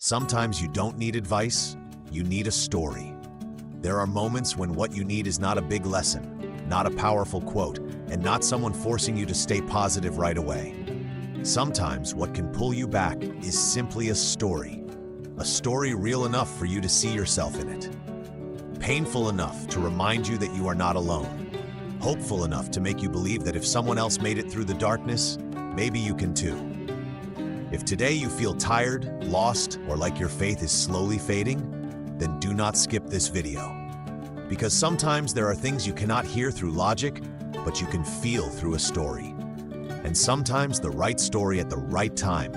Sometimes you don't need advice, you need a story. There are moments when what you need is not a big lesson, not a powerful quote, and not someone forcing you to stay positive right away. Sometimes what can pull you back is simply a story real enough for you to see yourself in it. Painful enough to remind you that you are not alone. Hopeful enough to make you believe that if someone else made it through the darkness, maybe you can too. If today you feel tired, lost, or like your faith is slowly fading, then do not skip this video. Because sometimes there are things you cannot hear through logic, but you can feel through a story. And sometimes the right story at the right time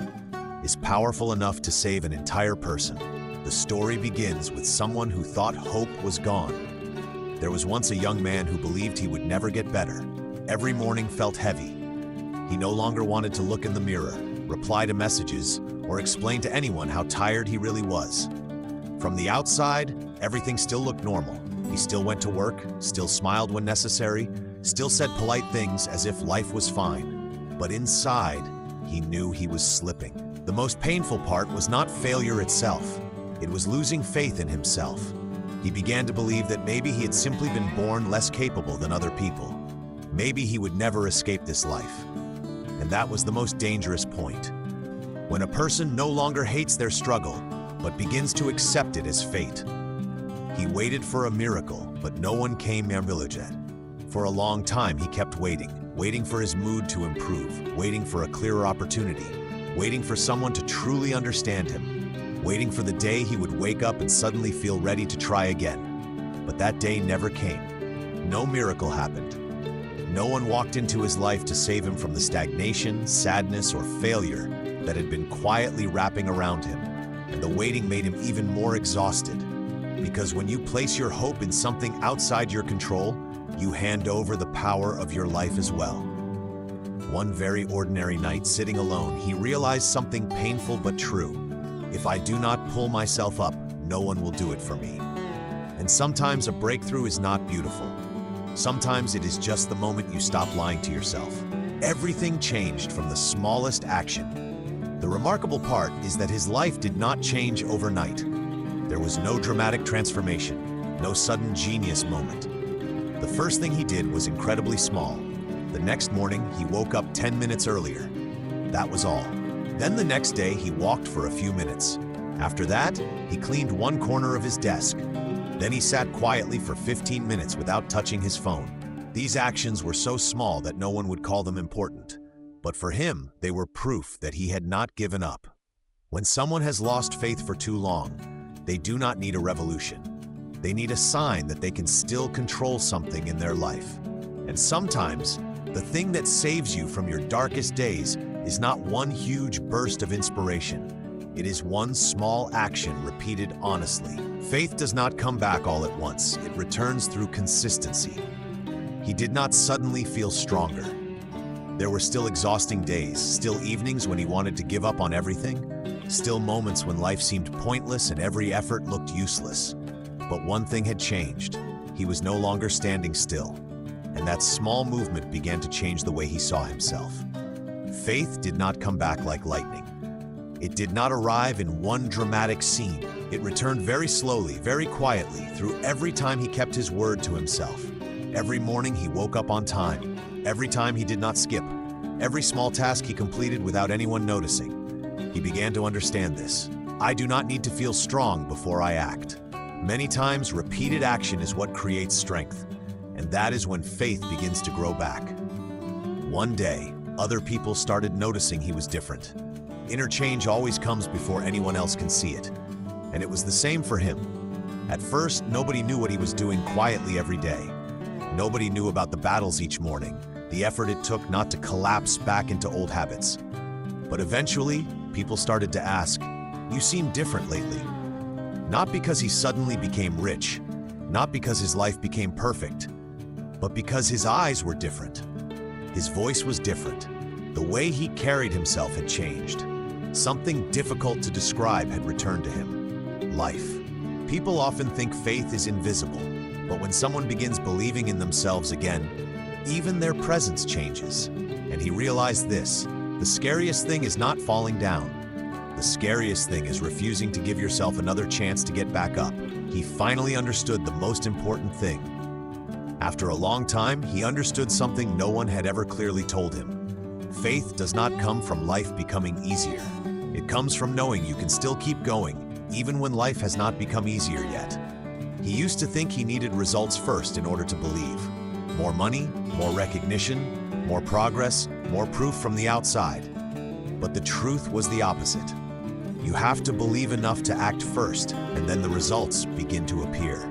is powerful enough to save an entire person. The story begins with someone who thought hope was gone. There was once a young man who believed he would never get better. Every morning felt heavy. He no longer wanted to look in the mirror, reply to messages, or explain to anyone how tired he really was. From the outside, everything still looked normal. He still went to work, still smiled when necessary, still said polite things as if life was fine. But inside, he knew he was slipping. The most painful part was not failure itself. It was losing faith in himself. He began to believe that maybe he had simply been born less capable than other people. Maybe he would never escape this life. And that was the most dangerous point. When a person no longer hates their struggle, but begins to accept it as fate. He waited for a miracle, but no one came. For a long time he kept waiting for his mood to improve, waiting for a clearer opportunity, waiting for someone to truly understand him, waiting for the day he would wake up and suddenly feel ready to try again. But that day never came. No miracle happened. No one walked into his life to save him from the stagnation, sadness, or failure that had been quietly wrapping around him. And the waiting made him even more exhausted. Because when you place your hope in something outside your control, you hand over the power of your life as well. One very ordinary night, sitting alone, he realized something painful but true. If I do not pull myself up, no one will do it for me. And sometimes a breakthrough is not beautiful. Sometimes it is just the moment you stop lying to yourself. Everything changed from the smallest action. The remarkable part is that his life did not change overnight. There was no dramatic transformation, no sudden genius moment. The first thing he did was incredibly small. The next morning, he woke up 10 minutes earlier. That was all. Then the next day, he walked for a few minutes. After that, he cleaned one corner of his desk. Then he sat quietly for 15 minutes without touching his phone. These actions were so small that no one would call them important. But for him, they were proof that he had not given up. When someone has lost faith for too long, they do not need a revolution. They need a sign that they can still control something in their life. And sometimes, the thing that saves you from your darkest days is not one huge burst of inspiration. It is one small action repeated honestly. Faith does not come back all at once. It returns through consistency. He did not suddenly feel stronger. There were still exhausting days, still evenings when he wanted to give up on everything, still moments when life seemed pointless and every effort looked useless. But one thing had changed. He was no longer standing still. And that small movement began to change the way he saw himself. Faith did not come back like lightning. It did not arrive in one dramatic scene. It returned very slowly, very quietly, through every time he kept his word to himself. Every morning he woke up on time. Every time he did not skip. Every small task he completed without anyone noticing. He began to understand this. I do not need to feel strong before I act. Many times, repeated action is what creates strength. And that is when faith begins to grow back. One day, other people started noticing he was different. Inner change always comes before anyone else can see it. And it was the same for him. At first, nobody knew what he was doing quietly every day. Nobody knew about the battles each morning, the effort it took not to collapse back into old habits. But eventually, people started to ask, "You seem different lately." Not because he suddenly became rich, not because his life became perfect, but because his eyes were different. His voice was different. The way he carried himself had changed. Something difficult to describe had returned to him: life. People often think faith is invisible, but when someone begins believing in themselves again, even their presence changes. And he realized this: the scariest thing is not falling down. The scariest thing is refusing to give yourself another chance to get back up. He finally understood the most important thing. After a long time, he understood something no one had ever clearly told him. Faith does not come from life becoming easier. It comes from knowing you can still keep going, even when life has not become easier yet. He used to think he needed results first in order to believe. More money, more recognition, more progress, more proof from the outside. But the truth was the opposite. You have to believe enough to act first, and then the results begin to appear.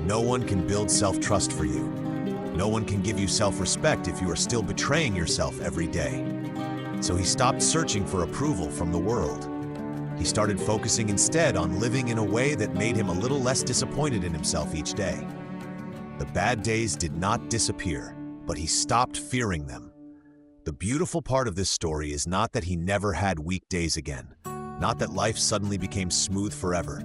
No one can build self-trust for you. No one can give you self-respect if you are still betraying yourself every day. So he stopped searching for approval from the world. He started focusing instead on living in a way that made him a little less disappointed in himself each day. The bad days did not disappear, but he stopped fearing them. The beautiful part of this story is not that he never had weak days again, not that life suddenly became smooth forever.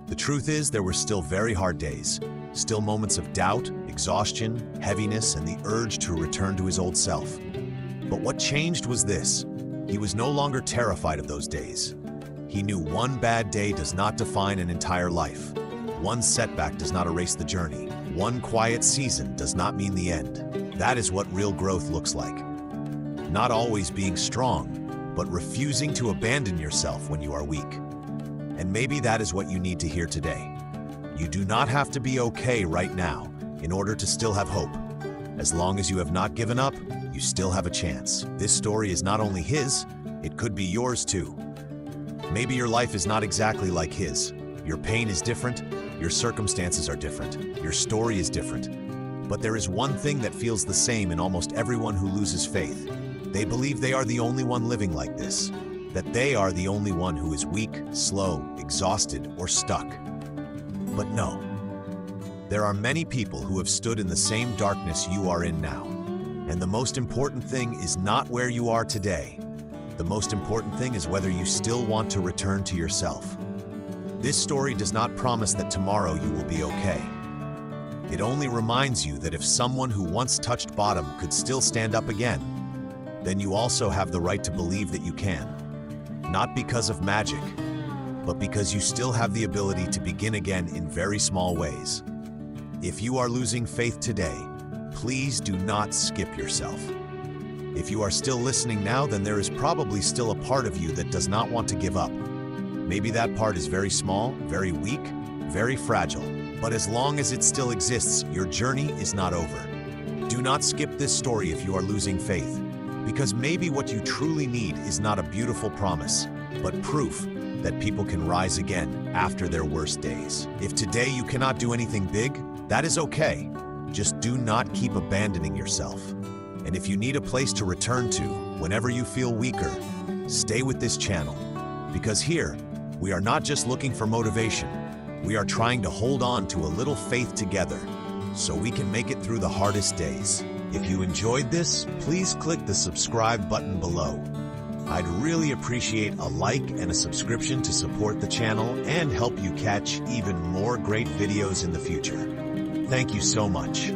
The truth is, there were still very hard days, still moments of doubt, exhaustion, heaviness, and the urge to return to his old self. But what changed was this: he was no longer terrified of those days. He knew one bad day does not define an entire life. One setback does not erase the journey. One quiet season does not mean the end. That is what real growth looks like. Not always being strong, but refusing to abandon yourself when you are weak. And maybe that is what you need to hear today. You do not have to be okay right now in order to still have hope. As long as you have not given up, you still have a chance. This story is not only his, it could be yours too. Maybe your life is not exactly like his. Your pain is different, your circumstances are different, your story is different. But there is one thing that feels the same in almost everyone who loses faith. They believe they are the only one living like this, that they are the only one who is weak, slow, exhausted, or stuck. But no. There are many people who have stood in the same darkness you are in now. And the most important thing is not where you are today. The most important thing is whether you still want to return to yourself. This story does not promise that tomorrow you will be okay. It only reminds you that if someone who once touched bottom could still stand up again, then you also have the right to believe that you can. Not because of magic, but because you still have the ability to begin again in very small ways. If you are losing faith today, please do not skip yourself. If you are still listening now, then there is probably still a part of you that does not want to give up. Maybe that part is very small, very weak, very fragile, but as long as it still exists, your journey is not over. Do not skip this story if you are losing faith, because maybe what you truly need is not a beautiful promise, but proof that people can rise again after their worst days. If today you cannot do anything big, that is okay. Just do not keep abandoning yourself. And if you need a place to return to whenever you feel weaker, stay with this channel. Because here, we are not just looking for motivation. We are trying to hold on to a little faith together so we can make it through the hardest days. If you enjoyed this, please click the subscribe button below. I'd really appreciate a like and a subscription to support the channel and help you catch even more great videos in the future. Thank you so much.